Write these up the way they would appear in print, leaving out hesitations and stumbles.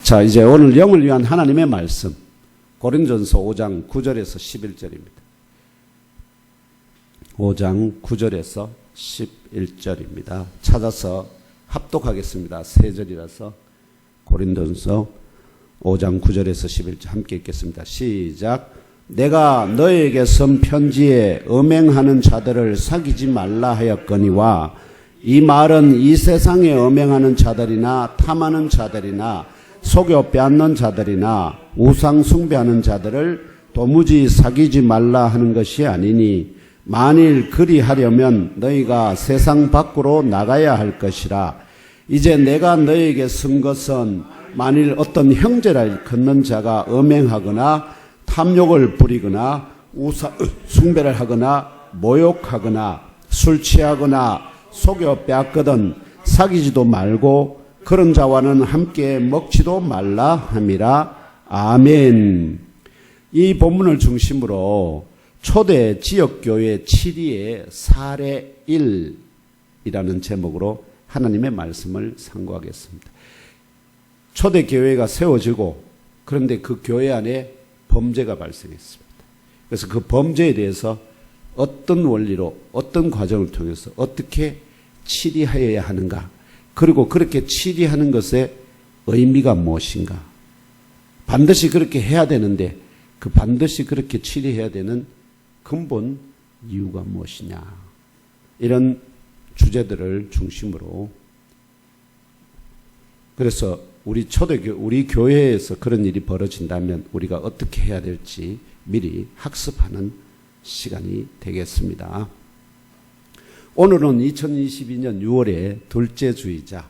자, 이제 오늘 영을 위한 하나님의 말씀. 고린도전서 5장 9절에서 11절입니다. 5장 9절에서 11절입니다. 찾아서 합독하겠습니다. 세 절이라서 고린도전서 5장 9절에서 11절 함께 읽겠습니다. 시작. 내가 너에게 쓴 편지에 음행하는 자들을 사귀지 말라 하였거니와 이 말은 이 세상에 음행하는 자들이나 탐하는 자들이나 속여 빼앗는 자들이나 우상 숭배하는 자들을 도무지 사귀지 말라 하는 것이 아니니 만일 그리하려면 너희가 세상 밖으로 나가야 할 것이라. 이제 내가 너희에게 쓴 것은 만일 어떤 형제를 걷는 자가 음행하거나 탐욕을 부리거나 우상 숭배를 하거나 모욕하거나 술 취하거나 속여 빼앗거든 사귀지도 말고 그런 자와는 함께 먹지도 말라 함이라. 아멘. 이 본문을 중심으로 초대 지역교회 7위의 사례 1이라는 제목으로 하나님의 말씀을 상고하겠습니다. 초대교회가 세워지고 그런데 그 교회 안에 범죄가 발생했습니다. 그래서 그 범죄에 대해서 어떤 원리로 어떤 과정을 통해서 어떻게 치리하여야 하는가, 그리고 그렇게 치리하는 것의 의미가 무엇인가, 반드시 그렇게 해야 되는데 그 반드시 그렇게 치리해야 되는 근본 이유가 무엇이냐, 이런 주제들을 중심으로, 그래서 우리 교회에서 그런 일이 벌어진다면 우리가 어떻게 해야 될지 미리 학습하는 시간이 되겠습니다. 오늘은 2022년 6월의 둘째 주이자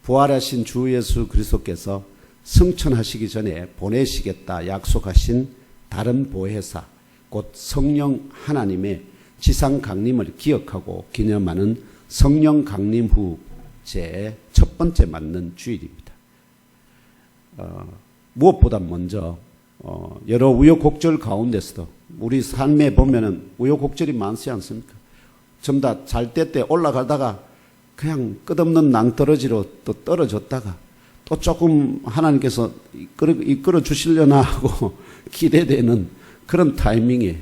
부활하신 주 예수 그리스도께서 승천하시기 전에 보내시겠다 약속하신 다른 보혜사 곧 성령 하나님의 지상 강림을 기억하고 기념하는 성령 강림 후 제 첫 번째 맞는 주일입니다. 무엇보다 먼저 여러 우여곡절 가운데서도 우리 삶에 보면은 우여곡절이 많지 않습니까? 전부 다 잘 때 올라가다가 그냥 끝없는 낭떠러지로 또 떨어졌다가 또 조금 하나님께서 이끌어 주시려나 하고 기대되는 그런 타이밍에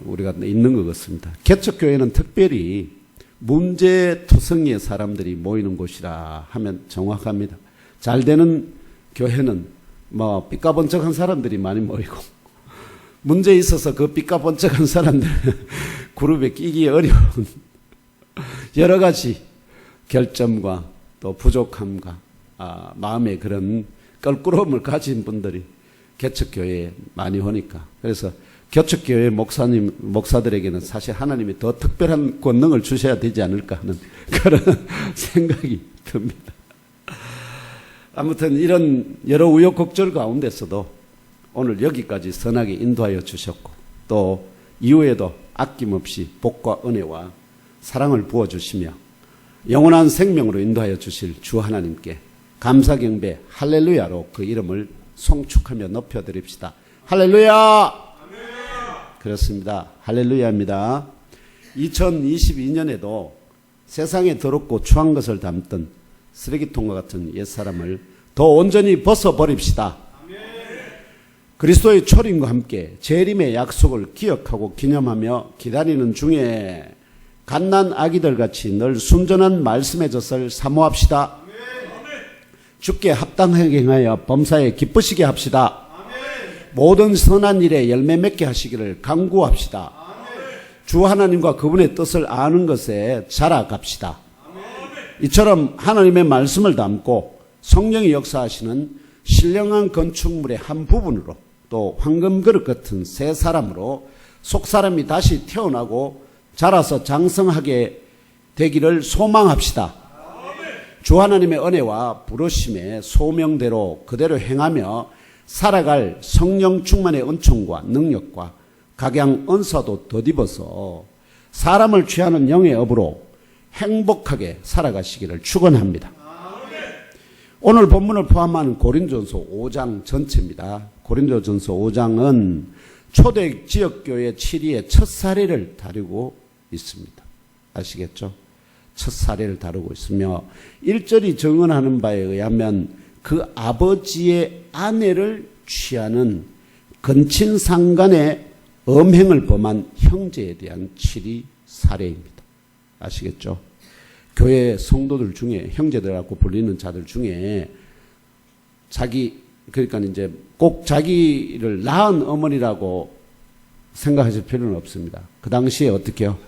우리가 있는 것 같습니다. 개척교회는 특별히 문제투성이의 사람들이 모이는 곳이라 하면 정확합니다. 잘 되는 교회는 뭐 삐까번쩍한 사람들이 많이 모이고, 문제 있어서 그 삐까번쩍한 사람들 그룹에 끼기 어려운 여러 가지 결점과 또 부족함과 마음의 그런 껄끄러움을 가진 분들이 개척교회에 많이 오니까, 그래서 개척교회 목사들에게는 사실 하나님이 더 특별한 권능을 주셔야 되지 않을까 하는 그런 생각이 듭니다. 아무튼 이런 여러 우여곡절 가운데서도 오늘 여기까지 선하게 인도하여 주셨고, 또 이후에도 아낌없이 복과 은혜와 사랑을 부어주시며 영원한 생명으로 인도하여 주실 주 하나님께 감사 경배 할렐루야로 그 이름을 송축하며 높여드립시다. 할렐루야! 그렇습니다. 할렐루야입니다. 2022년에도 세상에 더럽고 추한 것을 담던 쓰레기통과 같은 옛사람을 더 온전히 벗어버립시다. 그리스도의 초림과 함께 재림의 약속을 기억하고 기념하며 기다리는 중에 갓난 아기들 같이 늘 순전한 말씀의 젖을 사모합시다. 주께 합당하게 행하여 범사에 기쁘시게 합시다. 모든 선한 일에 열매 맺게 하시기를 간구합시다. 주 하나님과 그분의 뜻을 아는 것에 자라갑시다. 이처럼 하나님의 말씀을 담고 성령이 역사하시는 신령한 건축물의 한 부분으로, 또 황금 그릇 같은 새 사람으로 속사람이 다시 태어나고 자라서 장성하게 되기를 소망합시다. 주 하나님의 은혜와 부르심의 소명대로 그대로 행하며 살아갈 성령 충만의 은총과 능력과 각양 은사도 덧입어서 사람을 취하는 영의 업으로 행복하게 살아가시기를 축원합니다. 오늘 본문을 포함한 고린도전서 5장 전체입니다. 고린도전서 5장은 초대 지역교회 7위의 첫 사례를 다루고 있습니다. 아시겠죠? 첫 사례를 다루고 있으며 1절이 증언하는 바에 의하면 그 아버지의 아내를 취하는 근친상간의 음행을 범한 형제에 대한 치리 사례입니다. 아시겠죠? 교회 성도들 중에 형제들이라고 불리는 자들 중에 그러니까 이제 꼭 자기를 낳은 어머니라고 생각하실 필요는 없습니다. 그 당시에 어떻게요?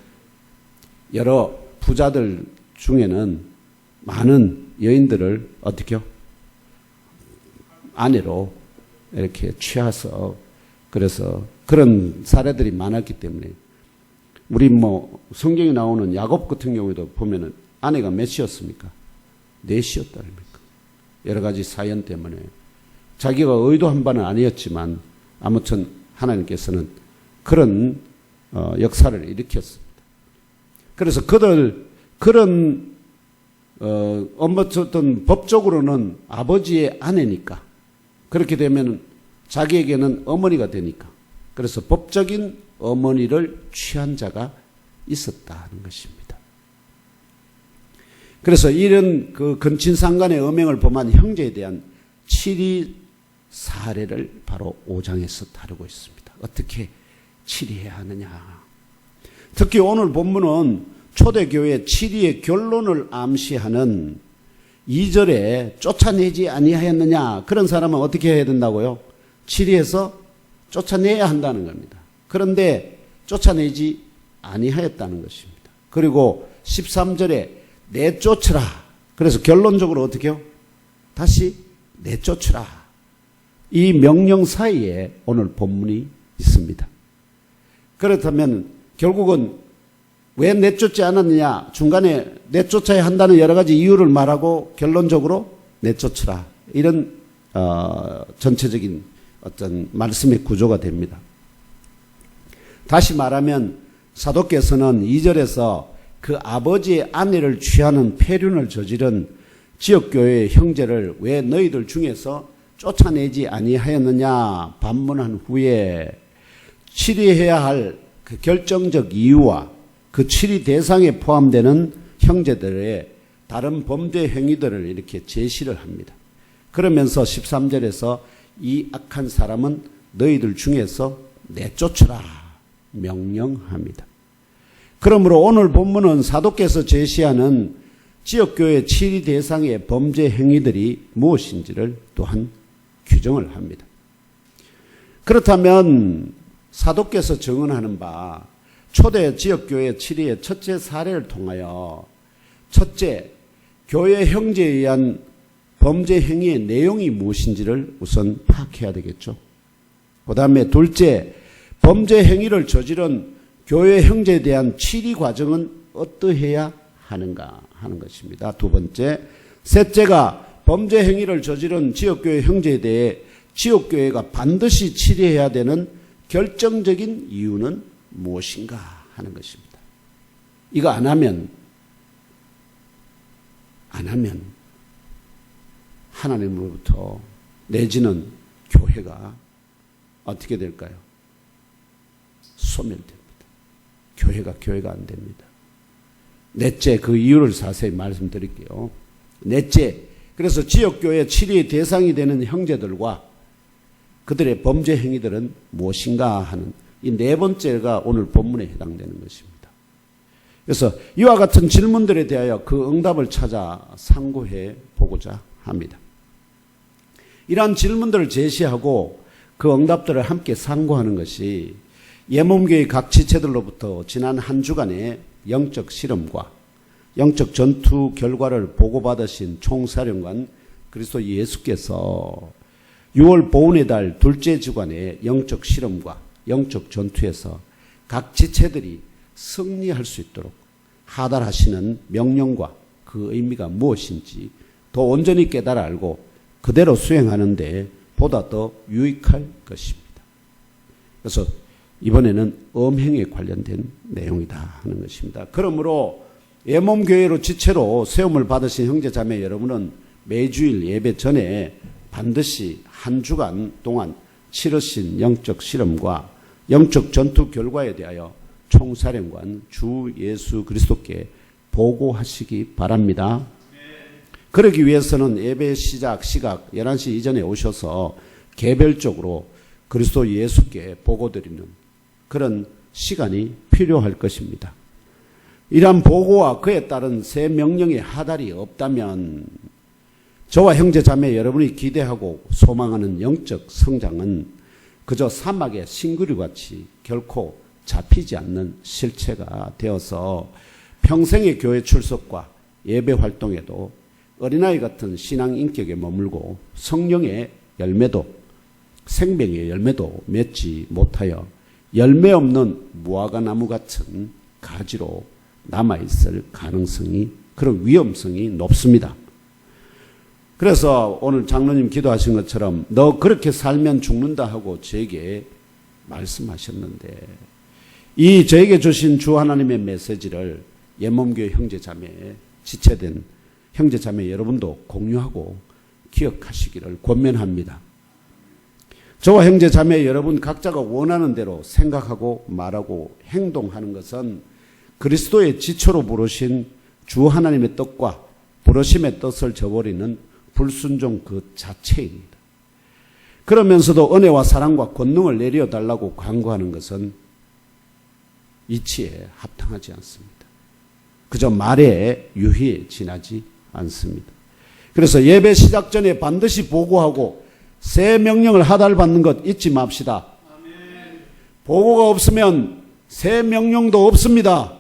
여러 부자들 중에는 많은 여인들을 어떻게요? 아내로 이렇게 취해서 그래서 그런 사례들이 많았기 때문에 우리 성경에 나오는 야곱 같은 경우에도 보면은 아내가 몇이었습니까? 넷이었다 아닙니까? 여러 가지 사연 때문에 자기가 의도한 바는 아니었지만 아무튼 하나님께서는 그런 역사를 일으켰습니다. 그래서 그런 어떤 법적으로는 아버지의 아내니까 그렇게 되면 자기에게는 어머니가 되니까 그래서 법적인 어머니를 취한 자가 있었다는 것입니다. 그래서 이런 그 근친상간의 음행을 범한 형제에 대한 치리 사례를 바로 5장에서 다루고 있습니다. 어떻게 치리해야 하느냐. 특히 오늘 본문은 초대교회 치리의 결론을 암시하는 2절에 쫓아내지 아니하였느냐. 그런 사람은 어떻게 해야 된다고요? 치리해서 쫓아내야 한다는 겁니다. 그런데 쫓아내지 아니하였다는 것입니다. 그리고 13절에 내쫓으라. 그래서 결론적으로 어떻게 해요? 다시 내쫓으라. 이 명령 사이에 오늘 본문이 있습니다. 그렇다면 결국은 왜 내쫓지 않았느냐? 중간에 내쫓아야 한다는 여러 가지 이유를 말하고 결론적으로 내쫓으라. 이런 전체적인 어떤 말씀의 구조가 됩니다. 다시 말하면 사도께서는 2절에서 그 아버지의 아내를 취하는 폐륜을 저지른 지역교회의 형제를 왜 너희들 중에서 쫓아내지 아니하였느냐 반문한 후에 치리해야 할 그 결정적 이유와 그 치리 대상에 포함되는 형제들의 다른 범죄 행위들을 이렇게 제시를 합니다. 그러면서 13절에서 이 악한 사람은 너희들 중에서 내쫓으라 명령합니다. 그러므로 오늘 본문은 사도께서 제시하는 지역교회 치리 대상의 범죄 행위들이 무엇인지를 또한 규정을 합니다. 그렇다면 사도께서 증언하는 바 초대 지역교회 치리의 첫째 사례를 통하여 첫째, 교회 형제에 의한 범죄 행위의 내용이 무엇인지를 우선 파악해야 되겠죠. 그 다음에 둘째, 범죄 행위를 저지른 교회 형제에 대한 치리 과정은 어떠해야 하는가 하는 것입니다. 두 번째, 셋째가 범죄 행위를 저지른 지역교회 형제에 대해 지역교회가 반드시 치리해야 되는 결정적인 이유는 무엇인가 하는 것입니다. 이거 안 하면 하나님으로부터 내지는 교회가 어떻게 될까요? 소멸됩니다. 교회가 안 됩니다. 넷째, 그 이유를 자세히 말씀드릴게요. 넷째, 그래서 지역교회 치리의 대상이 되는 형제들과 그들의 범죄 행위들은 무엇인가 하는 이 네 번째가 오늘 본문에 해당되는 것입니다. 그래서 이와 같은 질문들에 대하여 그 응답을 찾아 상고해 보고자 합니다. 이러한 질문들을 제시하고 그 응답들을 함께 상고하는 것이 예몸교회 각 지체들로부터 지난 한 주간의 영적 실험과 영적 전투 결과를 보고받으신 총사령관 그리스도 예수께서 6월 보훈의 달 둘째 주간의 영적 실험과 영적 전투에서 각 지체들이 승리할 수 있도록 하달하시는 명령과 그 의미가 무엇인지 더 온전히 깨달아 알고 그대로 수행하는 데 보다 더 유익할 것입니다. 그래서 이번에는 음행에 관련된 내용이다 하는 것입니다. 그러므로 예몸교회로 지체로 세움을 받으신 형제자매 여러분은 매주일 예배 전에 반드시 한 주간 동안 치르신 영적 실험과 영적 전투 결과에 대하여 총사령관 주 예수 그리스도께 보고하시기 바랍니다. 그러기 위해서는 예배 시작 시각 11시 이전에 오셔서 개별적으로 그리스도 예수께 보고드리는 그런 시간이 필요할 것입니다. 이러한 보고와 그에 따른 새 명령의 하달이 없다면 저와 형제 자매 여러분이 기대하고 소망하는 영적 성장은 그저 사막의 싱그루같이 결코 잡히지 않는 실체가 되어서 평생의 교회 출석과 예배 활동에도 어린아이 같은 신앙 인격에 머물고 성령의 열매도 생명의 열매도 맺지 못하여 열매 없는 무화과나무 같은 가지로 남아있을 가능성이 그런 위험성이 높습니다. 그래서 오늘 장로님 기도하신 것처럼 너 그렇게 살면 죽는다 하고 저에게 말씀하셨는데 이 저에게 주신 주 하나님의 메시지를 예몸교회 형제자매에 지체된 형제자매 여러분도 공유하고 기억하시기를 권면합니다. 저와 형제자매 여러분 각자가 원하는 대로 생각하고 말하고 행동하는 것은 그리스도의 지초로 부르신 주 하나님의 뜻과 부르심의 뜻을 저버리는 불순종 그 자체입니다. 그러면서도 은혜와 사랑과 권능을 내려달라고 간구하는 것은 이치에 합당하지 않습니다. 그저 말에 유희에 지나지 않습니다. 그래서 예배 시작 전에 반드시 보고하고 새 명령을 하달받는 것 잊지 맙시다. 아멘. 보고가 없으면 새 명령도 없습니다.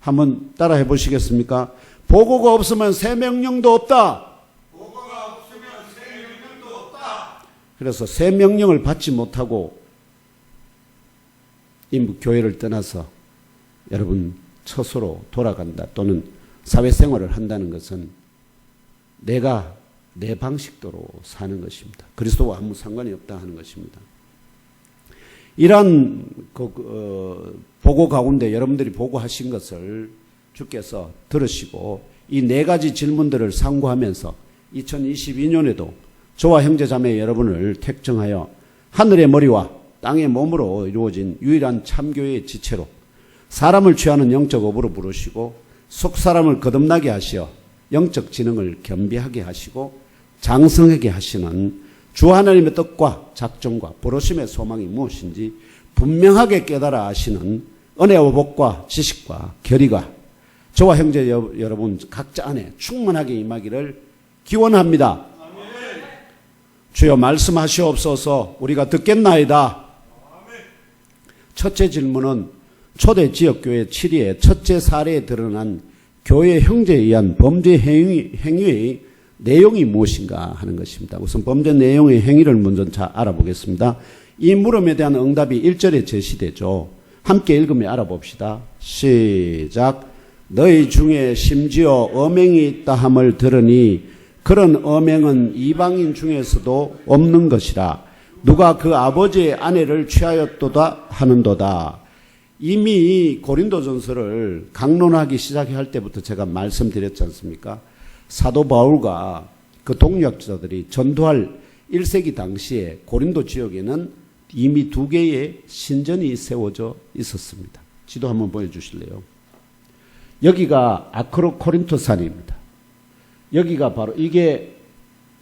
한번 따라 해보시겠습니까? 보고가 없으면 새 명령도 없다. 보고가 없으면 새 명령도 없다. 그래서 새 명령을 받지 못하고 이 교회를 떠나서 여러분 처소로 돌아간다 또는 사회생활을 한다는 것은 내가 내 방식대로 사는 것입니다. 그리스도와 아무 상관이 없다 하는 것입니다. 이러한 보고 가운데 여러분들이 보고하신 것을 주께서 들으시고 이 네 가지 질문들을 상고하면서 2022년에도 저와 형제자매 여러분을 택정하여 하늘의 머리와 땅의 몸으로 이루어진 유일한 참교회의 지체로 사람을 취하는 영적 업으로 부르시고 속사람을 거듭나게 하시어 영적 지능을 겸비하게 하시고 장성하게 하시는 주 하나님의 뜻과 작정과 부르심의 소망이 무엇인지 분명하게 깨달아 아시는 은혜와 복과 지식과 결의가 저와 형제 여러분 각자 안에 충만하게 임하기를 기원합니다. 아멘. 주여 말씀하시옵소서. 우리가 듣겠나이다. 아멘. 첫째 질문은 초대 지역교회 7위의 첫째 사례에 드러난 교회 형제에 의한 범죄 행위의 내용이 무엇인가 하는 것입니다. 우선 범죄 내용의 행위를 먼저 잘 알아보겠습니다. 이 물음에 대한 응답이 1절에 제시되죠. 함께 읽으며 알아봅시다. 시작. 너희 중에 심지어 엄행이 있다 함을 들으니 그런 엄행은 이방인 중에서도 없는 것이라. 누가 그 아버지의 아내를 취하였도다 하는도다. 이미 고린도전서를 강론하기 시작할 때부터 제가 말씀드렸지 않습니까? 사도 바울과 그 동역자들이 전도할 1세기 당시에 고린도 지역에는 이미 2개의 신전이 세워져 있었습니다. 지도 한번 보여주실래요? 여기가 아크로코린토산입니다. 여기가 바로 이게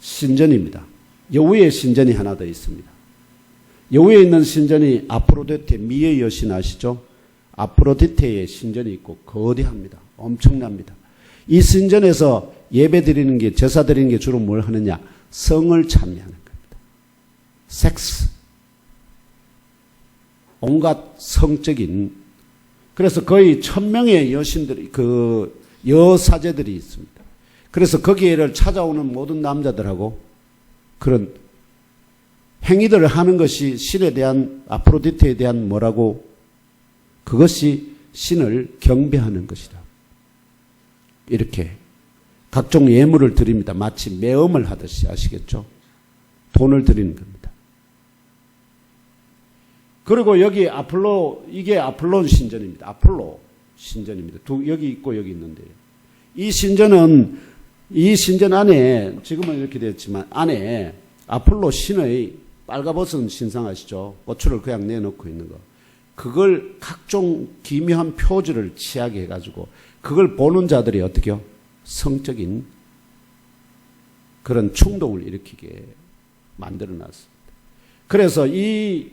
신전입니다. 여우의 신전이 하나 더 있습니다. 여우에 있는 신전이 아프로디테 미의 여신 아시죠? 아프로디테의 신전이 있고 거대합니다. 엄청납니다. 이 신전에서 예배 드리는 게 제사 드리는 게 주로 뭘 하느냐? 성을 찬미하는 겁니다. 섹스. 온갖 성적인 그래서 거의 1000명의 여신들이 그 여사제들이 있습니다. 그래서 거기에를 찾아오는 모든 남자들하고 그런 행위들을 하는 것이 신에 대한 아프로디테에 대한 뭐라고 그것이 신을 경배하는 것이다. 이렇게 각종 예물을 드립니다. 마치 매음을 하듯이 아시겠죠? 돈을 드리는 겁니다. 그리고 여기 이게 아폴론 신전입니다. 아폴로 신전입니다. 여기 있고 여기 있는데요. 이 신전 안에 지금은 이렇게 되었지만 안에 아폴로 신의 빨가벗은 신상 아시죠? 고추를 그냥 내놓고 있는 거. 그걸 각종 기묘한 표주를 취하게 해가지고 그걸 보는 자들이 어떻게요? 성적인 그런 충동을 일으키게 만들어놨습니다. 그래서 이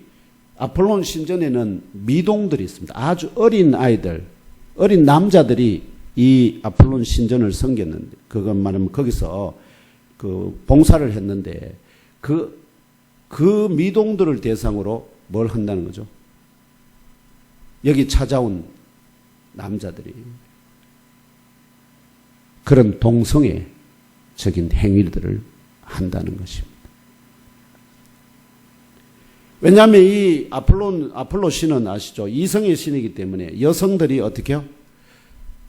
아폴론 신전에는 미동들이 있습니다. 아주 어린 아이들, 어린 남자들이 이 아폴론 신전을 섬겼는데, 그건 말하면 거기서 그 봉사를 했는데, 그 미동들을 대상으로 뭘 한다는 거죠? 여기 찾아온 남자들이 그런 동성애적인 행위들을 한다는 것입니다. 왜냐하면 이 아폴로 신은 아시죠? 이성의 신이기 때문에 여성들이 어떻게 해요?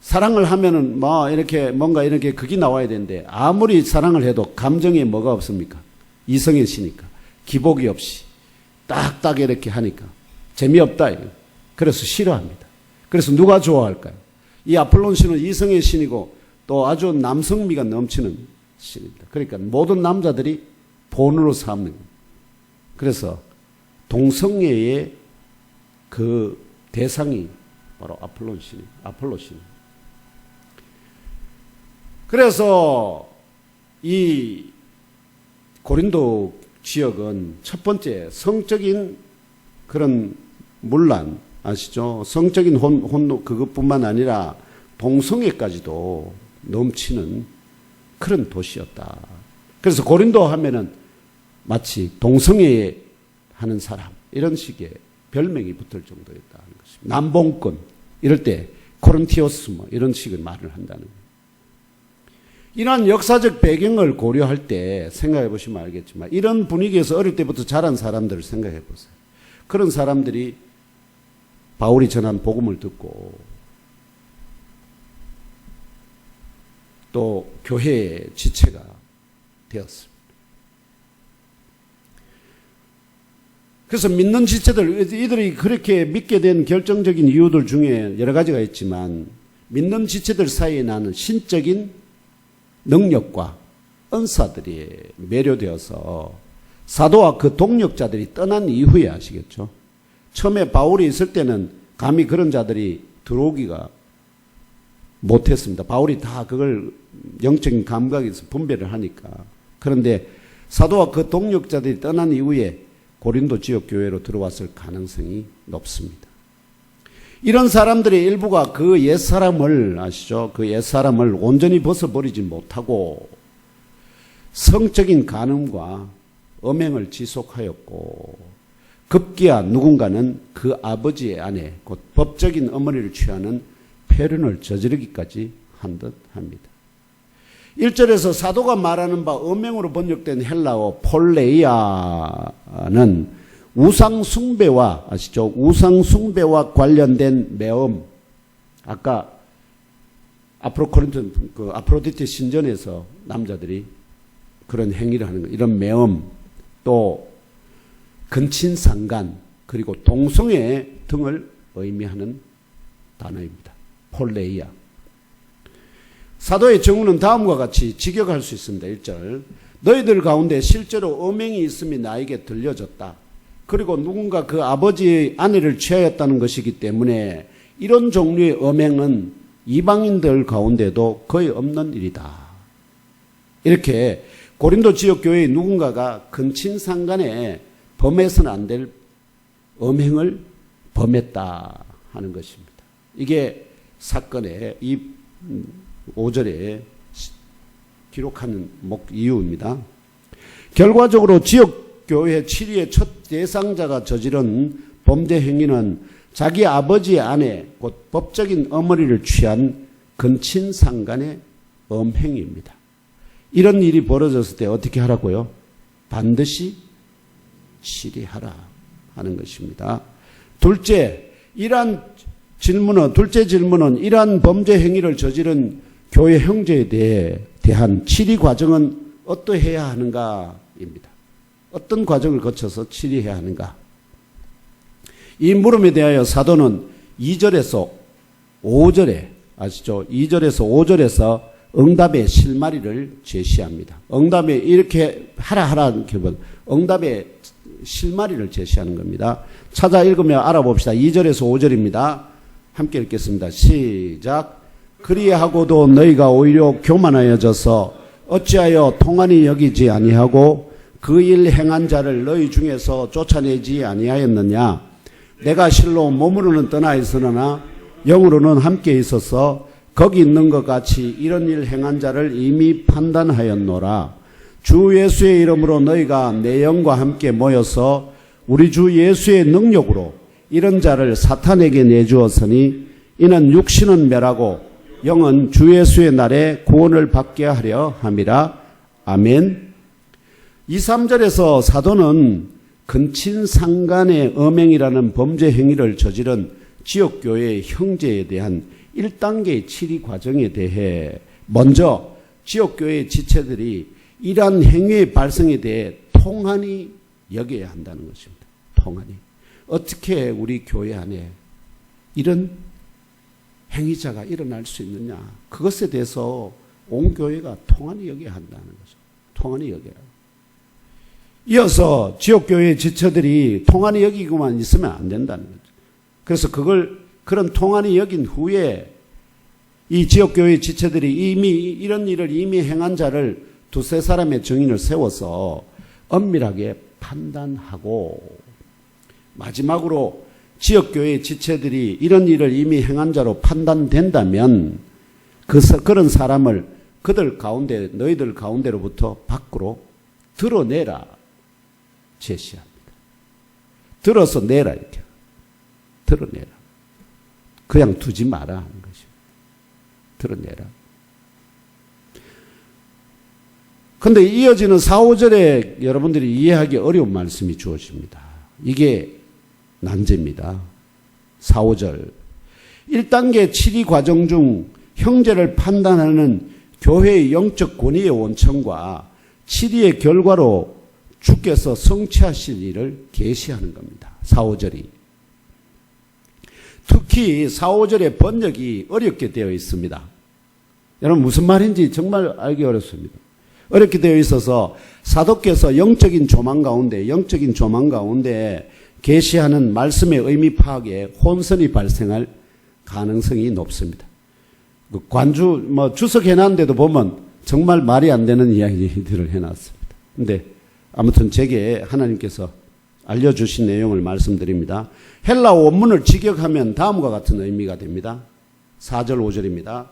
사랑을 하면은 뭐 이렇게 뭔가 이렇게 극이 나와야 되는데, 아무리 사랑을 해도 감정에 뭐가 없습니까? 이성의 신이니까 기복이 없이 딱딱 이렇게 하니까 재미없다. 그래서 싫어합니다. 그래서 누가 좋아할까요? 이 아폴론 신은 이성의 신이고 또 아주 남성미가 넘치는 신입니다. 그러니까 모든 남자들이 본으로 삼는 겁니다. 그래서 동성애의 그 대상이 바로 아폴로 신. 그래서 이 고린도 지역은 첫 번째 성적인 그런 문란 아시죠? 성적인 혼노 그것뿐만 아니라 동성애까지도 넘치는 그런 도시였다. 그래서 고린도 하면은 마치 동성애 하는 사람 이런 식의 별명이 붙을 정도였다는 것입니다. 남봉꾼 이럴 때 코린티오스 뭐 이런 식의 말을 한다는 거예요. 이러한 역사적 배경을 고려할 때 생각해 보시면 알겠지만, 이런 분위기에서 어릴 때부터 자란 사람들을 생각해 보세요. 그런 사람들이 바울이 전한 복음을 듣고 또 교회의 지체가 되었습니다. 그래서 믿는 지체들, 이들이 그렇게 믿게 된 결정적인 이유들 중에 여러 가지가 있지만, 믿는 지체들 사이에 나는 신적인 능력과 은사들이 매료되어서 사도와 그 동력자들이 떠난 이후에 아시겠죠? 처음에 바울이 있을 때는 감히 그런 자들이 들어오기가 못했습니다. 바울이 다 그걸 영적인 감각에서 분별을 하니까. 그런데 사도와 그 동력자들이 떠난 이후에 고린도 지역 교회로 들어왔을 가능성이 높습니다. 이런 사람들의 일부가 그 옛사람을 아시죠? 그 옛사람을 온전히 벗어버리지 못하고 성적인 간음과 음행을 지속하였고, 급기야 누군가는 그 아버지의 아내, 곧 법적인 어머니를 취하는 폐륜을 저지르기까지 한 듯 합니다. 1절에서 사도가 말하는 바 음행으로 번역된 헬라어 폴레이아는 우상숭배와 아시죠? 우상숭배와 관련된 매음. 아까 아프로디테 신전에서 남자들이 그런 행위를 하는 거, 이런 매음, 또 근친상간, 그리고 동성애 등을 의미하는 단어입니다. 폴레이아. 사도의 정우는 다음과 같이 직역할 수 있습니다. 1절. 너희들 가운데 실제로 음행이 있음이 나에게 들려졌다. 그리고 누군가 그 아버지의 아내를 취하였다는 것이기 때문에 이런 종류의 음행은 이방인들 가운데도 거의 없는 일이다. 이렇게 고린도 지역 교회의 누군가가 근친상간에 범해서는 안 될 음행을 범했다 하는 것입니다. 이게 사건의 이 5절에 기록하는 이유입니다. 결과적으로 지역교회 7위의 첫 대상자가 저지른 범죄 행위는 자기 아버지의 아내, 곧 법적인 어머니를 취한 근친상간의 음행입니다. 이런 일이 벌어졌을 때 어떻게 하라고요? 반드시 치리하라 하는 것입니다. 둘째 질문은 이러한 범죄 행위를 저지른 교회 형제에 대한 치리 과정은 어떠해야 하는가입니다. 어떤 과정을 거쳐서 치리해야 하는가? 이 물음에 대하여 사도는 2절에서 5절에 아시죠? 2절에서 5절에서 응답의 실마리를 제시합니다. 응답에 이렇게 하라는 기본 응답의 실마리를 제시하는 겁니다. 찾아 읽으며 알아봅시다. 2절에서 5절입니다. 함께 읽겠습니다. 시작. 그리하고도 너희가 오히려 교만하여져서 어찌하여 통한이 여기지 아니하고 그 일 행한 자를 너희 중에서 쫓아내지 아니하였느냐. 내가 실로 몸으로는 떠나 있으나 영으로는 함께 있어서 거기 있는 것 같이 이런 일 행한 자를 이미 판단하였노라. 주 예수의 이름으로 너희가 내 영과 함께 모여서 우리 주 예수의 능력으로 이런 자를 사탄에게 내주었으니 이는 육신은 멸하고 영은 주 예수의 날에 구원을 받게 하려 함이라. 아멘. 2, 3절에서 사도는 근친상간의 음행이라는 범죄 행위를 저지른 지역교회의 형제에 대한 1단계의 치리 과정에 대해 먼저 지역교회의 지체들이 이러한 행위의 발생에 대해 통한이 여겨야 한다는 것입니다. 통한이. 어떻게 우리 교회 안에 이런 행위자가 일어날 수 있느냐. 그것에 대해서 온 교회가 통한이 여겨야 한다는 거죠. 통한이 여겨야. 이어서 지역교회의 지체들이 통한이 여기고만 있으면 안 된다는 거죠. 그래서 그런 통한이 여긴 후에 이 지역교회의 지체들이 이미 이런 일을 이미 행한 자를 두세 사람의 증인을 세워서 엄밀하게 판단하고 마지막으로 지역교회의 지체들이 이런 일을 이미 행한 자로 판단된다면 그런 사람을 너희들 가운데로부터 밖으로 드러내라 제시합니다. 들어서 내라 이렇게. 드러내라. 그냥 두지 마라 하는 것입니다. 드러내라. 근데 이어지는 4, 5절에 여러분들이 이해하기 어려운 말씀이 주어집니다. 이게 난제입니다. 4, 5절. 1단계 치리 과정 중 형제를 판단하는 교회의 영적 권위의 원천과 치리의 결과로 주께서 성취하실 일을 계시하는 겁니다. 4, 5절이. 특히 4, 5절의 번역이 어렵게 되어 있습니다. 여러분 무슨 말인지 정말 알기 어렵습니다. 어렵게 되어 있어서 사도께서 영적인 조망 가운데 계시하는 말씀의 의미 파악에 혼선이 발생할 가능성이 높습니다. 주석해놨는데도 보면 정말 말이 안 되는 이야기들을 해놨습니다. 근데 아무튼 제게 하나님께서 알려주신 내용을 말씀드립니다. 헬라 원문을 직역하면 다음과 같은 의미가 됩니다. 4절 5절입니다.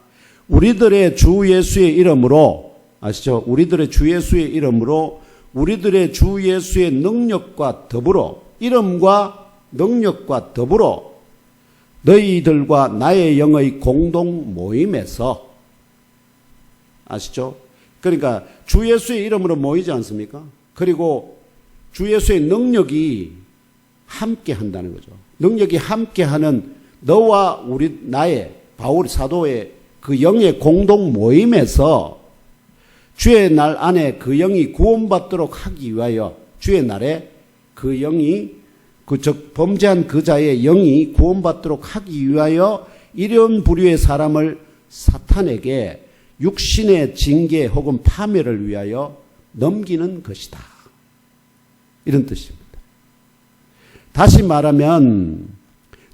우리들의 주 예수의 이름으로 아시죠? 우리들의 주 예수의 이름으로 우리들의 주 예수의 능력과 더불어 이름과 능력과 더불어 너희들과 나의 영의 공동 모임에서 아시죠? 그러니까 주 예수의 이름으로 모이지 않습니까? 그리고 주 예수의 능력이 함께 한다는 거죠. 능력이 함께하는 너와 나의 바울 사도의 그 영의 공동 모임에서 주의 날 안에 그 영이 구원받도록 하기 위하여 주의 날에 그 영이 즉 범죄한 그 자의 영이 구원받도록 하기 위하여 이런 부류의 사람을 사탄에게 육신의 징계 혹은 파멸을 위하여 넘기는 것이다. 이런 뜻입니다. 다시 말하면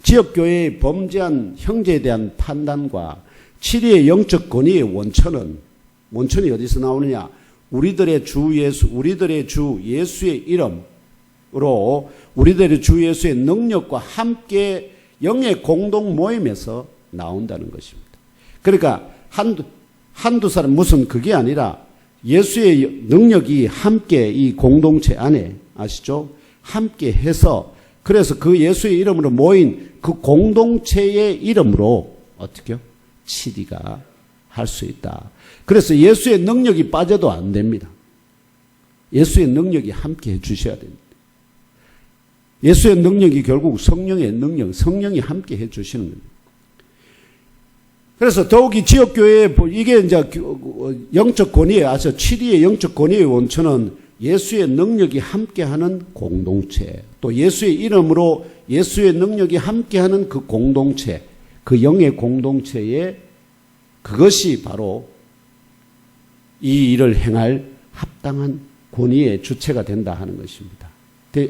지역교회의 범죄한 형제에 대한 판단과 치리의 영적 권위의 원천이 어디서 나오느냐? 우리들의 주 예수의 이름으로 우리들의 주 예수의 능력과 함께 영의 공동 모임에서 나온다는 것입니다. 그러니까 한두 사람 무슨 그게 아니라 예수의 능력이 함께 이 공동체 안에 아시죠? 함께 해서 그래서 그 예수의 이름으로 모인 그 공동체의 이름으로 어떻게요? 치리가 할 수 있다. 그래서 예수의 능력이 빠져도 안 됩니다. 예수의 능력이 함께 해 주셔야 됩니다. 예수의 능력이 결국 성령의 능력, 성령이 함께 해 주시는 겁니다. 그래서 더욱이 지역교회에 이게 이제 영적 권위에 아서 치리의 영적 권위의 원천은 예수의 능력이 함께하는 공동체, 또 예수의 이름으로 예수의 능력이 함께하는 그 공동체, 그 영의 공동체에 그것이 바로 이 일을 행할 합당한 권위의 주체가 된다 하는 것입니다.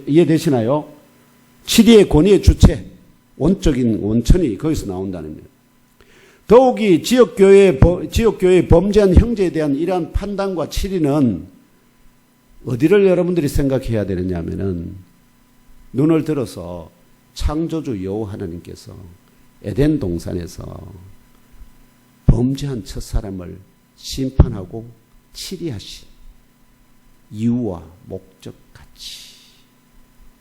이해되시나요? 치리의 권위의 주체, 원적인 원천이 거기서 나온다는 거예요. 더욱이 지역교회의 범죄한 형제에 대한 이러한 판단과 치리는 어디를 여러분들이 생각해야 되느냐 하면은 눈을 들어서 창조주 여호와 하나님께서 에덴 동산에서 범죄한 첫사람을 심판하고 치리하신 이유와 목적 같이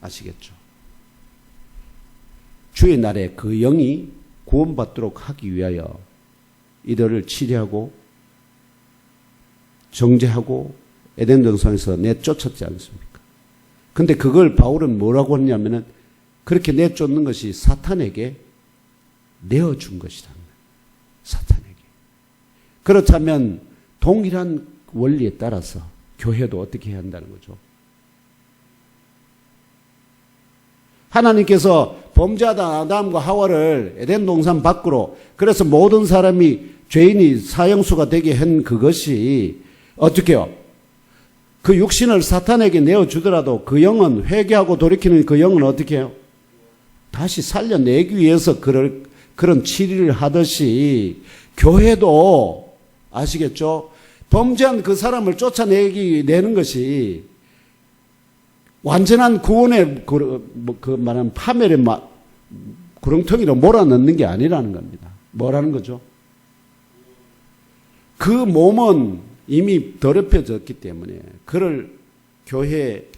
아시겠죠? 주의 날에 그 영이 구원받도록 하기 위하여 이들을 치리하고 정죄하고 에덴 동산에서 내쫓았지 않습니까? 근데 그걸 바울은 뭐라고 했냐면은 그렇게 내쫓는 것이 사탄에게 내어준 것이다. 사탄에게. 그렇다면 동일한 원리에 따라서 교회도 어떻게 해야 한다는 거죠? 하나님께서 범죄하던 아담과 하와를 에덴 동산 밖으로, 그래서 모든 사람이 죄인이 사형수가 되게 한 그것이 어떻게 해요? 그 육신을 사탄에게 내어주더라도 그 영은, 회개하고 돌이키는 그 영은 어떻게 해요? 다시 살려내기 위해서 그런 치리를 하듯이 교회도 아시겠죠? 범죄한 그 사람을 쫓아내는 것이 완전한 구원의 말하는 파멸의 구렁텅이로 몰아넣는 게 아니라는 겁니다. 뭐라는 거죠? 그 몸은 이미 더럽혀졌기 때문에 그를 교회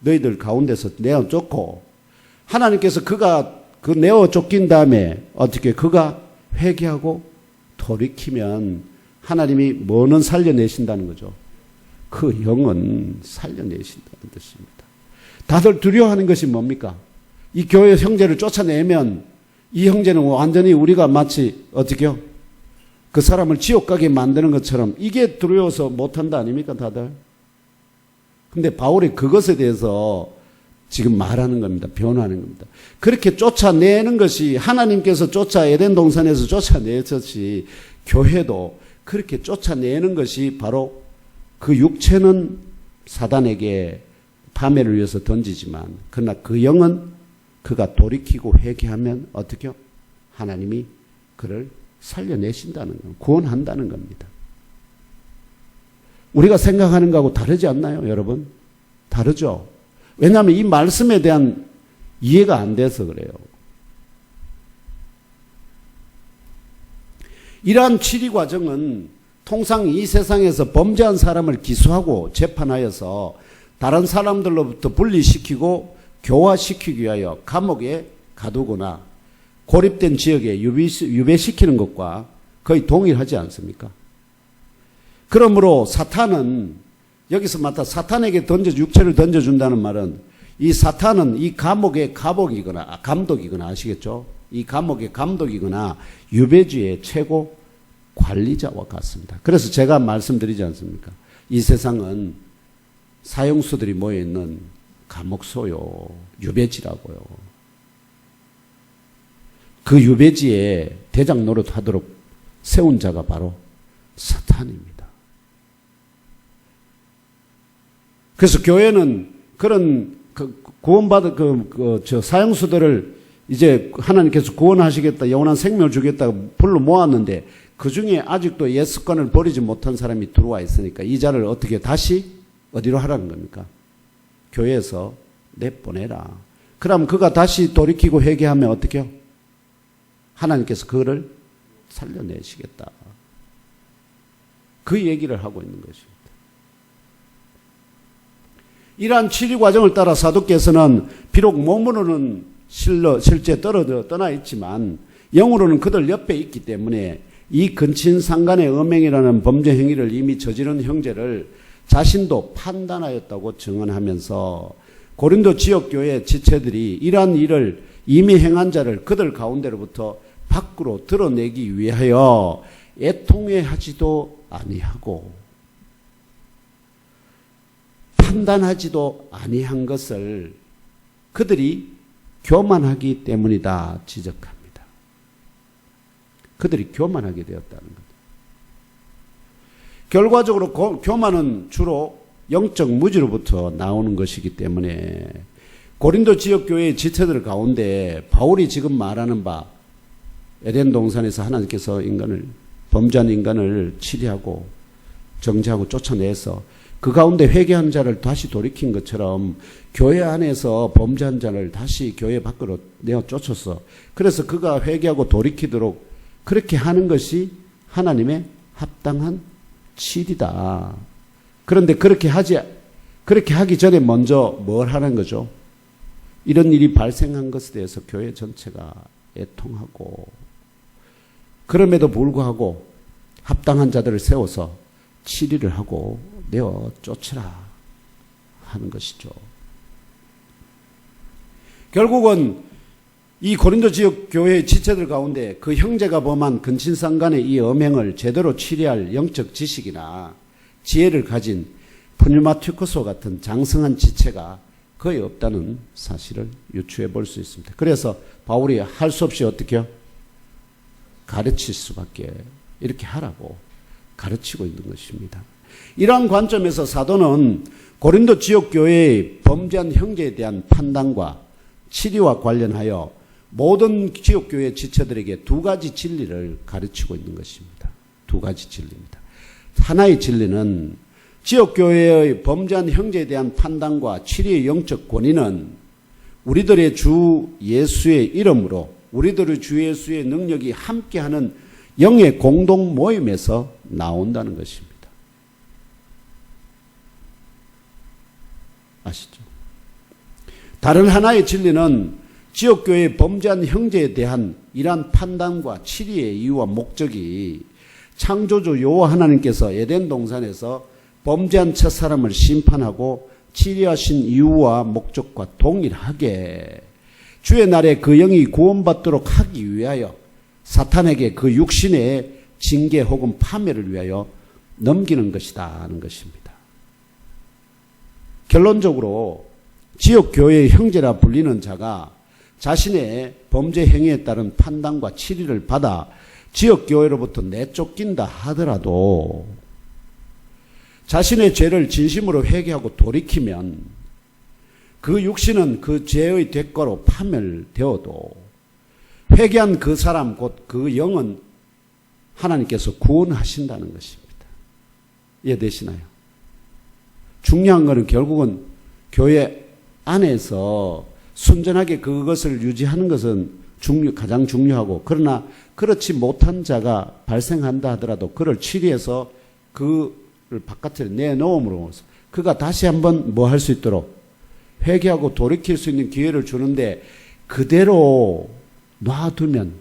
너희들 가운데서 내어 쫓고, 하나님께서 그가 그 내어 쫓긴 다음에 어떻게 그가 회개하고 돌이키면 하나님이 뭐는 살려내신다는 거죠? 그 영은 살려내신다는 뜻입니다. 다들 두려워하는 것이 뭡니까? 이 교회 형제를 쫓아내면 이 형제는 완전히 우리가 마치 어떻게요? 그 사람을 지옥 가게 만드는 것처럼, 이게 두려워서 못한다 아닙니까 다들? 근데 바울이 그것에 대해서 지금 말하는 겁니다. 변호하는 겁니다. 그렇게 쫓아내는 것이 하나님께서 에덴 동산에서 쫓아내듯이 교회도 그렇게 쫓아내는 것이 바로 그 육체는 사단에게 파멸을 위해서 던지지만, 그러나 그 영은 그가 돌이키고 회개하면 어떻게 해요? 하나님이 그를 살려내신다는 것, 구원한다는 겁니다. 우리가 생각하는 거하고 다르지 않나요, 여러분? 다르죠? 왜냐하면 이 말씀에 대한 이해가 안 돼서 그래요. 이러한 치리 과정은 통상 이 세상에서 범죄한 사람을 기소하고 재판하여서 다른 사람들로부터 분리시키고 교화시키기 위하여 감옥에 가두거나 고립된 지역에 유배시키는 것과 거의 동일하지 않습니까? 그러므로 사탄은 여기서 사탄에게 육체를 던져준다는 말은 이 사탄은 이 감옥의 감독이거나 아시겠죠? 이 감옥의 감독이거나 유배지의 최고 관리자와 같습니다. 그래서 제가 말씀드리지 않습니까? 이 세상은 사형수들이 모여있는 감옥소요, 유배지라고요. 그 유배지에 대장 노릇하도록 세운 자가 바로 사탄입니다. 그래서 교회는 그런 구원받은 사형수들을 이제 하나님께서 구원하시겠다, 영원한 생명을 주겠다 불러 모았는데, 그 중에 아직도 옛 습관을 버리지 못한 사람이 들어와 있으니까 이 자를 어떻게 다시 어디로 하라는 겁니까? 교회에서 내보내라. 그럼 그가 다시 돌이키고 회개하면 어떻게 해요? 하나님께서 그를 살려내시겠다. 그 얘기를 하고 있는 것입니다. 이러한 치리 과정을 따라 사도께서는 비록 몸으로는 실제 떠나 있지만 영으로는 그들 옆에 있기 때문에 이 근친상간의 음행이라는 범죄 행위를 이미 저지른 형제를 자신도 판단하였다고 증언하면서 고린도 지역교회 지체들이 이러한 일을 이미 행한 자를 그들 가운데로부터 밖으로 드러내기 위하여 애통해하지도 아니하고 판단하지도 아니한 것을 그들이 교만하기 때문이다 지적합니다. 그들이 교만하게 되었다는 것. 결과적으로 교만은 주로 영적 무지로부터 나오는 것이기 때문에 고린도 지역교회의 지체들 가운데 바울이 지금 말하는 바 에덴 동산에서 하나님께서 범죄한 인간을 치리하고 정죄하고 쫓아내서 그 가운데 회개한 자를 다시 돌이킨 것처럼 교회 안에서 범죄한 자를 다시 교회 밖으로 내어 쫓았어. 그래서 그가 회개하고 돌이키도록 그렇게 하는 것이 하나님의 합당한 치리다. 그런데 그렇게 하기 전에 먼저 뭘 하는 거죠? 이런 일이 발생한 것에 대해서 교회 전체가 애통하고, 그럼에도 불구하고 합당한 자들을 세워서 치리를 하고 내어 쫓으라 하는 것이죠. 결국은 이 고린도 지역 교회의 지체들 가운데 그 형제가 범한 근친상간의 이 엄행을 제대로 치리할 영적 지식이나 지혜를 가진 푸뉴마티코스 같은 장성한 지체가 거의 없다는 사실을 유추해 볼 수 있습니다. 그래서 바울이 할 수 없이 어떻게 해요? 가르칠 수밖에, 이렇게 하라고 가르치고 있는 것입니다. 이러한 관점에서 사도는 고린도 지역 교회의 범죄한 형제에 대한 판단과 치리와 관련하여 모든 지역 교회 지체들에게 두 가지 진리를 가르치고 있는 것입니다. 두 가지 진리입니다. 하나의 진리는 지역 교회의 범죄한 형제에 대한 판단과 치리의 영적 권위는 우리들의 주 예수의 이름으로, 우리들의 주 예수의 능력이 함께하는 영의 공동 모임에서 나온다는 것입니다. 아시죠? 다른 하나의 진리는 지역교회의 범죄한 형제에 대한 이러한 판단과 치리의 이유와 목적이 창조주 여호와 하나님께서 에덴 동산에서 범죄한 첫사람을 심판하고 치리하신 이유와 목적과 동일하게 주의 날에 그 영이 구원받도록 하기 위하여 사탄에게 그 육신의 징계 혹은 파멸을 위하여 넘기는 것이다 하는 것입니다. 결론적으로 지역교회의 형제라 불리는 자가 자신의 범죄 행위에 따른 판단과 치리를 받아 지역교회로부터 내쫓긴다 하더라도 자신의 죄를 진심으로 회개하고 돌이키면 그 육신은 그 죄의 대가로 파멸되어도 회개한 그 사람 곧 그 영은 하나님께서 구원하신다는 것입니다. 이해되시나요? 중요한 것은 결국은 교회 안에서 순전하게 그것을 유지하는 것은 가장 중요하고, 그러나 그렇지 못한 자가 발생한다 하더라도 그를 치리해서 그를 바깥으로 내놓음으로 그가 다시 한번 뭐 할 수 있도록 회개하고 돌이킬 수 있는 기회를 주는데, 그대로 놔두면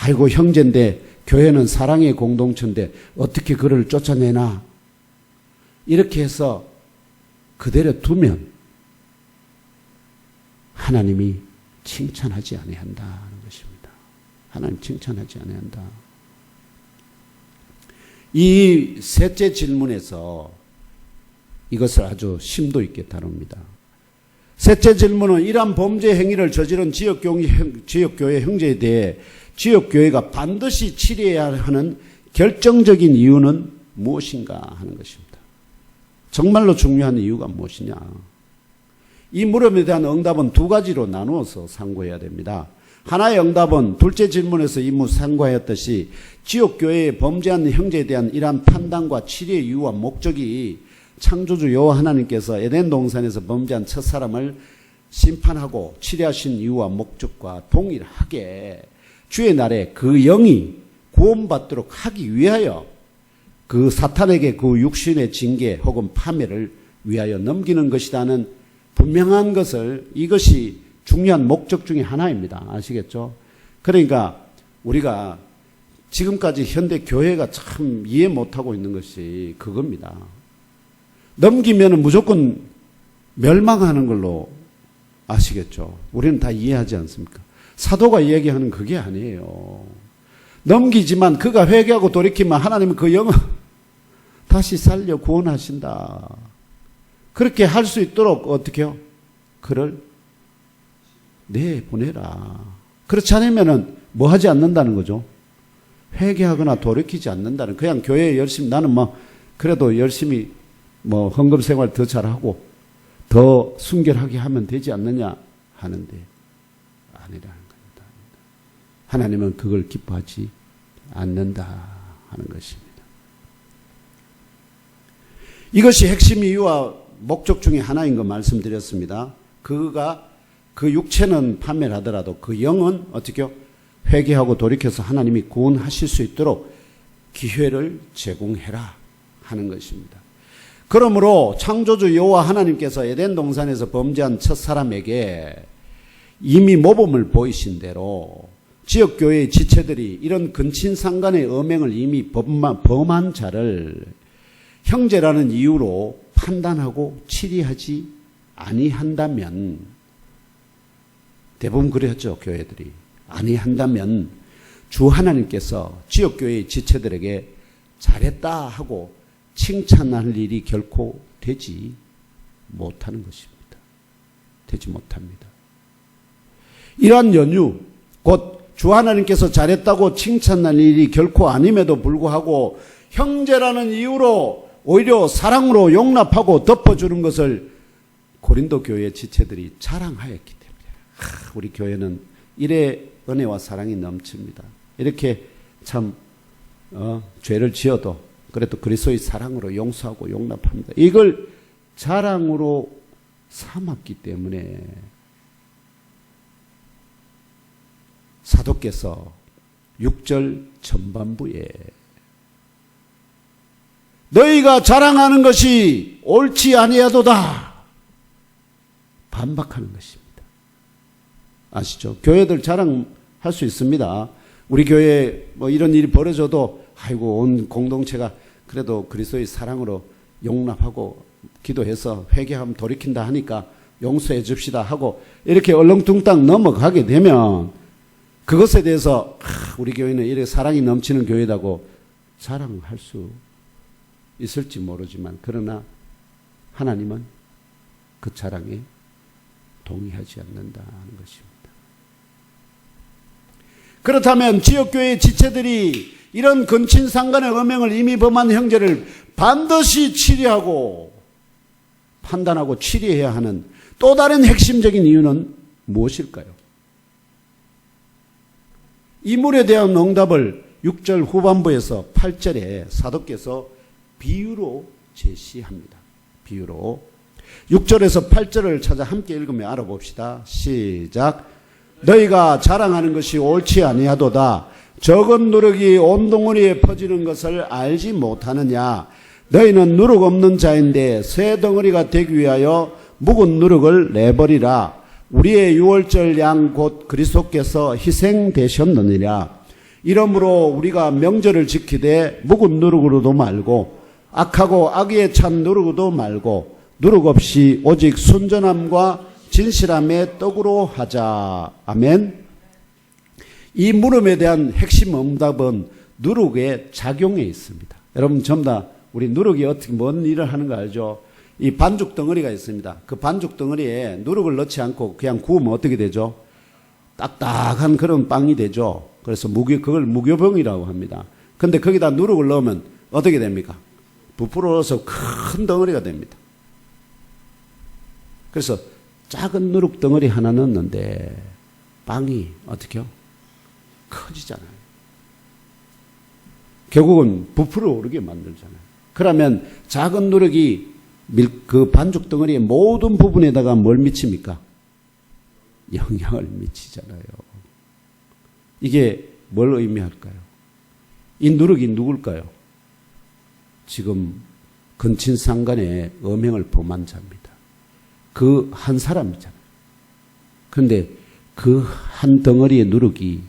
아이고 형제인데 교회는 사랑의 공동체인데 어떻게 그를 쫓아내나, 이렇게 해서 그대로 두면 하나님이 칭찬하지 아니한다는 것입니다. 하나님 칭찬하지 아니한다. 이 셋째 질문에서 이것을 아주 심도 있게 다룹니다. 셋째 질문은 이러한 범죄 행위를 저지른 지역교회 형제에 대해 지역교회가 반드시 치리해야 하는 결정적인 이유는 무엇인가 하는 것입니다. 정말로 중요한 이유가 무엇이냐. 이 물음에 대한 응답은 두 가지로 나누어서 상고해야 됩니다. 하나의 응답은 둘째 질문에서 이미 상고하였듯이 지역교회의 범죄한 형제에 대한 이러한 판단과 치리의 이유와 목적이 창조주 여호와 하나님께서 에덴 동산에서 범죄한 첫사람을 심판하고 치리하신 이유와 목적과 동일하게 주의 날에 그 영이 구원받도록 하기 위하여 그 사탄에게 그 육신의 징계 혹은 파멸을 위하여 넘기는 것이라는 분명한 것을, 이것이 중요한 목적 중에 하나입니다. 아시겠죠? 그러니까 우리가 지금까지 현대 교회가 참 이해 못하고 있는 것이 그겁니다. 넘기면 무조건 멸망하는 걸로 아시겠죠? 우리는 다 이해하지 않습니까? 사도가 이야기하는 그게 아니에요. 넘기지만 그가 회개하고 돌이키면 하나님은 그 영을 다시 살려 구원하신다. 그렇게 할 수 있도록 어떻게 해요? 그를 내보내라. 그렇지 않으면 뭐 하지 않는다는 거죠? 회개하거나 돌이키지 않는다는, 그냥 교회에 열심히, 나는 그래도 열심히 헌금 생활 더 잘하고 더 순결하게 하면 되지 않느냐 하는데 아니라는 겁니다. 하나님은 그걸 기뻐하지 않는다 하는 것입니다. 이것이 핵심 이유와 목적 중에 하나인 거 말씀드렸습니다. 그가 그 육체는 파멸하더라도 그 영은 어떻게 회개하고 돌이켜서 하나님이 구원하실 수 있도록 기회를 제공해라 하는 것입니다. 그러므로 창조주 여호와 하나님께서 에덴 동산에서 범죄한 첫 사람에게 이미 모범을 보이신 대로 지역교회의 지체들이 이런 근친상간의 음행을 이미 범한 자를 형제라는 이유로 판단하고 치리하지 아니한다면, 대부분 그랬죠, 교회들이. 아니한다면 주 하나님께서 지역교회의 지체들에게 잘했다 하고 칭찬할 일이 결코 되지 못하는 것입니다. 되지 못합니다. 이러한 연유, 곧 주 하나님께서 잘했다고 칭찬할 일이 결코 아님에도 불구하고 형제라는 이유로 오히려 사랑으로 용납하고 덮어주는 것을 고린도 교회 지체들이 자랑하였기 때문에 우리 교회는 이래 은혜와 사랑이 넘칩니다. 이렇게 참 죄를 지어도 그래도 그리스도의 사랑으로 용서하고 용납합니다. 이걸 자랑으로 삼았기 때문에 사도께서 6절 전반부에 너희가 자랑하는 것이 옳지 아니하도다 반박하는 것입니다. 아시죠? 교회들 자랑할 수 있습니다. 우리 교회에 뭐 이런 일이 벌어져도 아이고 온 공동체가 그래도 그리스도의 사랑으로 용납하고 기도해서 회개하면 돌이킨다 하니까 용서해 줍시다 하고 이렇게 얼렁뚱땅 넘어가게 되면 그것에 대해서 우리 교회는 이렇게 사랑이 넘치는 교회다고 자랑할 수 있을지 모르지만, 그러나 하나님은 그 자랑에 동의하지 않는다는 것입니다. 그렇다면 지역교회 지체들이 이런 근친상간의 음행을 이미 범한 형제를 반드시 치리하고 판단하고 치리해야 하는 또 다른 핵심적인 이유는 무엇일까요? 이 물에 대한 응답을 6절 후반부에서 8절에 사도께서 비유로 제시합니다. 비유로 6절에서 8절을 찾아 함께 읽으며 알아봅시다. 시작. 너희가 자랑하는 것이 옳지 아니하도다. 적은 누룩이 온 덩어리에 퍼지는 것을 알지 못하느냐. 너희는 누룩 없는 자인데 새 덩어리가 되기 위하여 묵은 누룩을 내버리라. 우리의 유월절 양 곧 그리스도께서 희생되셨느니라. 이러므로 우리가 명절을 지키되 묵은 누룩으로도 말고 악하고 악의에 찬 누룩으로도 말고 누룩 없이 오직 순전함과 진실함의 떡으로 하자. 아멘. 이 물음에 대한 핵심 응답은 누룩의 작용에 있습니다. 여러분 전부 다 우리 누룩이 어떻게 뭔 일을 하는 거 알죠? 이 반죽 덩어리가 있습니다. 그 반죽 덩어리에 누룩을 넣지 않고 그냥 구우면 어떻게 되죠? 딱딱한 그런 빵이 되죠. 그래서 그걸 무교병이라고 합니다. 근데 거기다 누룩을 넣으면 어떻게 됩니까? 부풀어서 큰 덩어리가 됩니다. 그래서 작은 누룩 덩어리 하나 넣었는데 빵이 어떻게요? 커지잖아요. 결국은 부풀어 오르게 만들잖아요. 그러면 작은 누룩이 그 반죽 덩어리의 모든 부분에다가 뭘 미칩니까? 영향을 미치잖아요. 이게 뭘 의미할까요? 이 누룩이 누굴까요? 지금 근친상간의 음행을 범한 자입니다. 그 한 사람이잖아요. 그런데 그 한 덩어리의 누룩이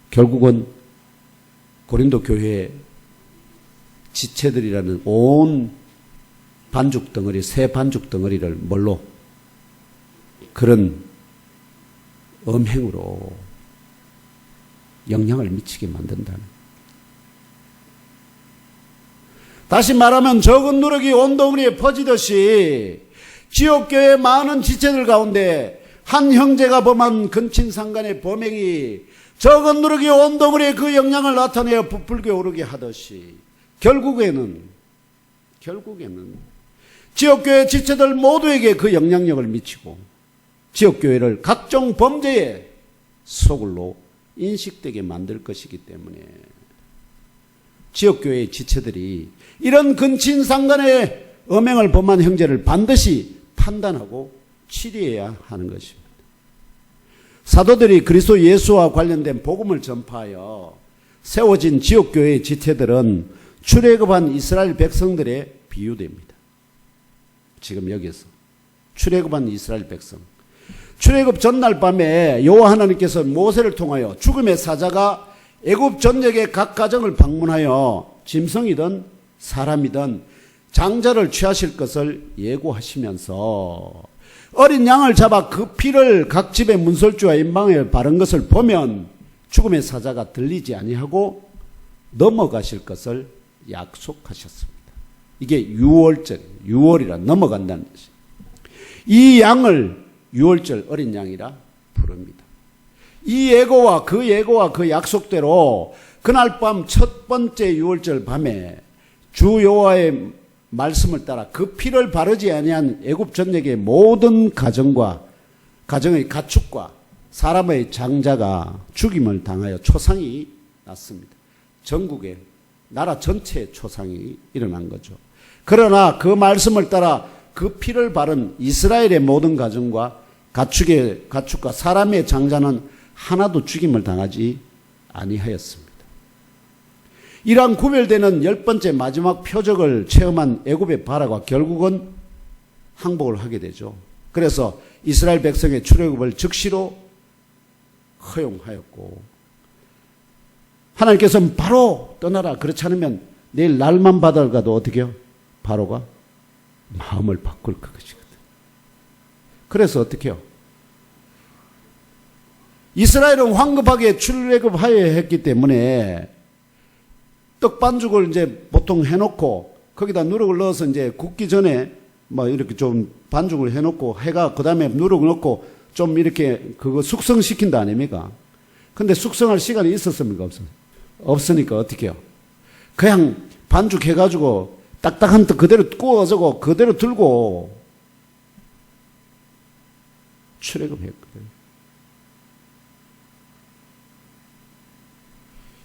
결국은 고린도 교회의 지체들이라는 온 반죽 덩어리, 새 반죽 덩어리를 뭘로? 그런 음행으로 영향을 미치게 만든다는. 다시 말하면 적은 누룩이 온 덩어리에 퍼지듯이 지역교회 많은 지체들 가운데 한 형제가 범한 근친상간의 범행이 적은 누룩이 온 덩어리에 그 영향을 나타내어 부풀게 오르게 하듯이 결국에는 지역교회 지체들 모두에게 그 영향력을 미치고 지역교회를 각종 범죄의 소굴로 인식되게 만들 것이기 때문에 지역교회의 지체들이 이런 근친상간의 음행을 범한 형제를 반드시 판단하고 치리해야 하는 것입니다. 사도들이 그리스도 예수와 관련된 복음을 전파하여 세워진 지역교회의 지체들은 출애굽한 이스라엘 백성들의 비유됩니다. 지금 여기서 출애굽한 이스라엘 백성. 출애굽 전날 밤에 여호와 하나님께서 모세를 통하여 죽음의 사자가 애굽 전역의 각 가정을 방문하여 짐승이든 사람이든 장자를 취하실 것을 예고하시면서 어린 양을 잡아 그 피를 각 집의 문설주와 임방에 바른 것을 보면 죽음의 사자가 들리지 아니하고 넘어가실 것을 약속하셨습니다. 이게 유월절, 유월이라 넘어간다는 것이. 이 양을 유월절 어린 양이라 부릅니다. 이 예고와 그 약속대로 그날 밤 첫 번째 유월절 밤에 주 여호와의 말씀을 따라 그 피를 바르지 아니한 애굽 전역의 모든 가정의 가축과 사람의 장자가 죽임을 당하여 초상이 났습니다. 전국에 나라 전체의 초상이 일어난 거죠. 그러나 그 말씀을 따라 그 피를 바른 이스라엘의 모든 가정과 가축과 사람의 장자는 하나도 죽임을 당하지 아니하였습니다. 이러한 구별되는 10번째 마지막 표적을 체험한 애굽의 바라가 결국은 항복을 하게 되죠. 그래서 이스라엘 백성의 출애굽을 즉시로 허용하였고 하나님께서는 바로 떠나라. 그렇지 않으면 내일 날만 받아가도 어떻게 해요? 바로가 마음을 바꿀 것이거든. 그래서 어떻게 해요? 이스라엘은 황급하게 출애굽하여 했기 때문에 떡 반죽을 이제 보통 해놓고 거기다 누룩을 넣어서 이제 굽기 전에 뭐 이렇게 좀 반죽을 해놓고 해가 그 다음에 누룩을 넣고 좀 이렇게 그거 숙성시킨다 아닙니까? 근데 숙성할 시간이 있었습니까? 없으니까 어떻게 해요? 그냥 반죽해가지고 딱딱한 떡 그대로 구워가지고 그대로 들고 출애굽했거든요.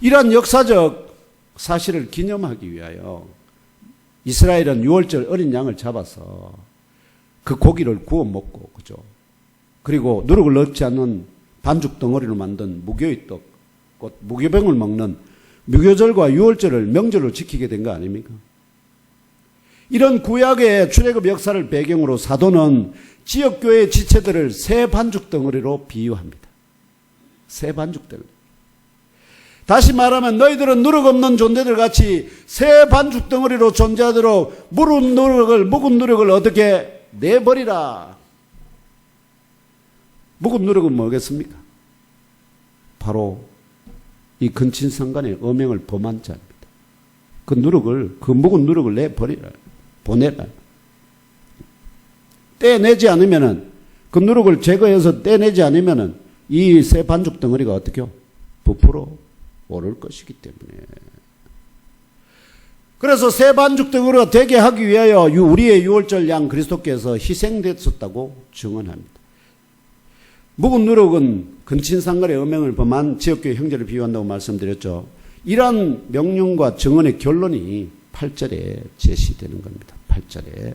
이러한 역사적 사실을 기념하기 위하여 이스라엘은 유월절 어린 양을 잡아서 그 고기를 구워 먹고, 그죠? 그리고 누룩을 넣지 않는 반죽 덩어리로 만든 무교의 떡, 곧 무교병을 먹는 무교절과 유월절을 명절로 지키게 된 거 아닙니까? 이런 구약의 출애굽 역사를 배경으로 사도는 지역교회 지체들을 새 반죽 덩어리로 비유합니다. 새 반죽 덩어리. 다시 말하면 너희들은 누룩 없는 존재들 같이 새 반죽 덩어리로 존재하도록 묵은 누룩을 어떻게 내버리라. 묵은 누룩은 뭐겠습니까? 바로 이 근친상간의 음행을 범한 자입니다. 그 묵은 누룩을 내버리라. 보내라. 떼내지 않으면은, 그 누룩을 제거해서 떼내지 않으면은 이 새 반죽 덩어리가 어떻게 부풀어 오를 것이기 때문에. 그래서 새 반죽 덩어리가 되게 하기 위하여 우리의 유월절 양 그리스도께서 희생됐었다고 증언합니다. 묵은 누룩은 근친상간의 음행을 범한 지역교회 형제를 비유한다고 말씀드렸죠. 이러한 명령과 증언의 결론이 8절에 제시되는 겁니다. 8절에.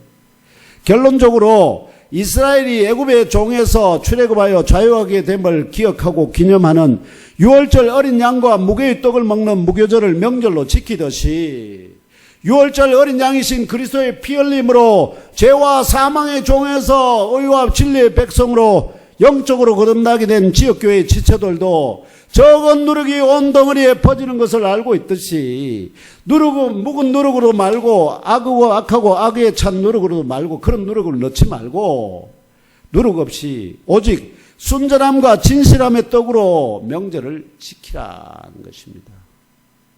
결론적으로 이스라엘이 애굽의 종에서 출애굽하여 자유하게 됨을 기억하고 기념하는 유월절 어린 양과 무교의 떡을 먹는 무교절을 명절로 지키듯이 유월절 어린 양이신 그리스도의 피 흘림으로 죄와 사망의 종에서 의와 진리의 백성으로 영적으로 거듭나게 된 지역교회의 지체들도 적은 누룩이 온 덩어리에 퍼지는 것을 알고 있듯이 누룩은 묵은 누룩으로 말고 악하고 악에 찬 누룩으로 말고 그런 누룩을 넣지 말고 누룩 없이 오직 순전함과 진실함의 떡으로 명절을 지키라는 것입니다.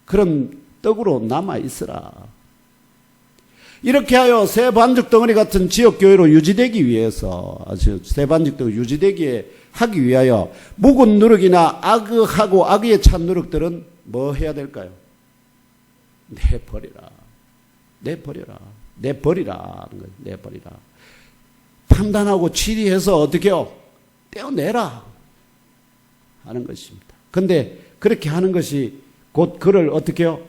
그런 떡으로 남아있으라. 이렇게 하여 새 반죽 덩어리 같은 지역교회로 유지되기 위해서, 새 반죽 덩어리 유지되게 하기 위하여 묵은 누룩이나 악하고 악에 찬 누룩들은 뭐 해야 될까요? 내버리라. 내버리라. 판단하고 치리해서 어떻게 해요? 떼어내라 하는 것입니다. 근데 그렇게 하는 것이 곧 그를 어떻게 해요?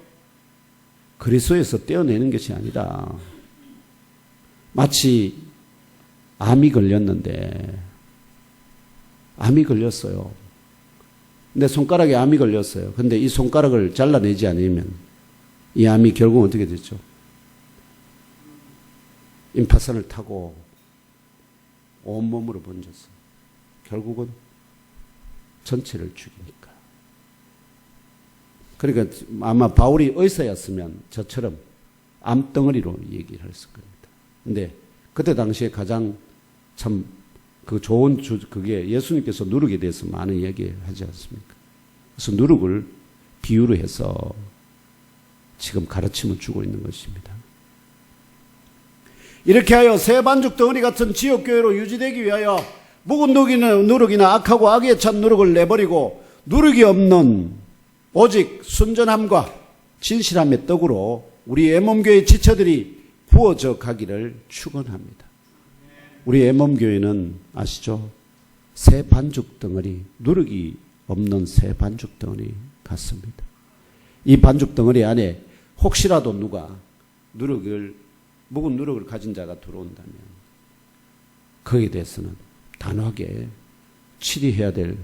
그리스도에서 떼어내는 것이 아니다. 마치 암이 걸렸는데, 암이 걸렸어요. 내 손가락에 암이 걸렸어요. 근데 이 손가락을 잘라내지 않으면 이 암이 결국 어떻게 됐죠? 임파선을 타고 온몸으로 번졌어요. 결국은 전체를 죽이니까. 그러니까 아마 바울이 의사였으면 저처럼 암덩어리로 얘기를 했을 겁니다. 근데 그때 당시에 가장 참 그 좋은 그게 예수님께서 누룩에 대해서 많은 얘기 하지 않습니까? 그래서 누룩을 비유로 해서 지금 가르침을 주고 있는 것입니다. 이렇게 하여 새 반죽 덩어리 같은 지역교회로 유지되기 위하여 묵은 누룩이나 악하고 악에 찬 누룩을 내버리고 누룩이 없는 오직 순전함과 진실함의 떡으로 우리 애몸교회 지체들이 부어져 가기를 축원합니다. 우리 애몸교회는 아시죠? 새 반죽 덩어리, 누룩이 없는 새 반죽 덩어리 같습니다. 이 반죽 덩어리 안에 혹시라도 누가 묵은 누룩을 가진 자가 들어온다면 거기에 대해서는 단호하게 치리해야 될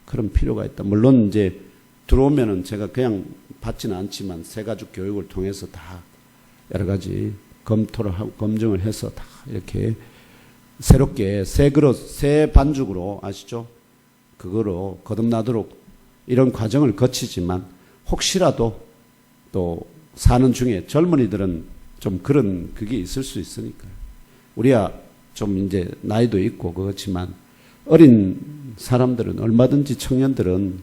그런 필요가 있다. 물론 이제 들어오면은 제가 그냥 받지는 않지만 새가죽 교육을 통해서 다 여러 가지 검토를 하고 검증을 해서 다 이렇게 새롭게 새 그릇, 새 반죽으로 아시죠? 그거로 거듭나도록 이런 과정을 거치지만 혹시라도 또 사는 중에 젊은이들은 좀 그런 그게 있을 수 있으니까요. 우리야 좀 이제 나이도 있고 그렇지만 어린 사람들은 얼마든지 청년들은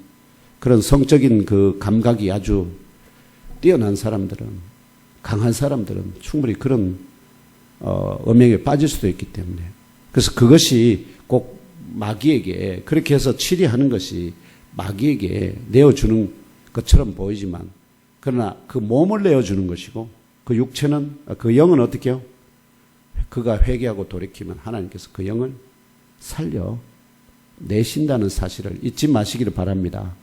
그런 성적인 그 감각이 아주 뛰어난 사람들은 강한 사람들은 충분히 그런 음행에 빠질 수도 있기 때문에 그래서 그것이 꼭 마귀에게 그렇게 해서 치리하는 것이 마귀에게 내어주는 것처럼 보이지만 그러나 그 몸을 내어주는 것이고 그 육체는 그 영은 어떻게 해요? 그가 회개하고 돌이키면 하나님께서 그 영을 살려 내신다는 사실을 잊지 마시기를 바랍니다.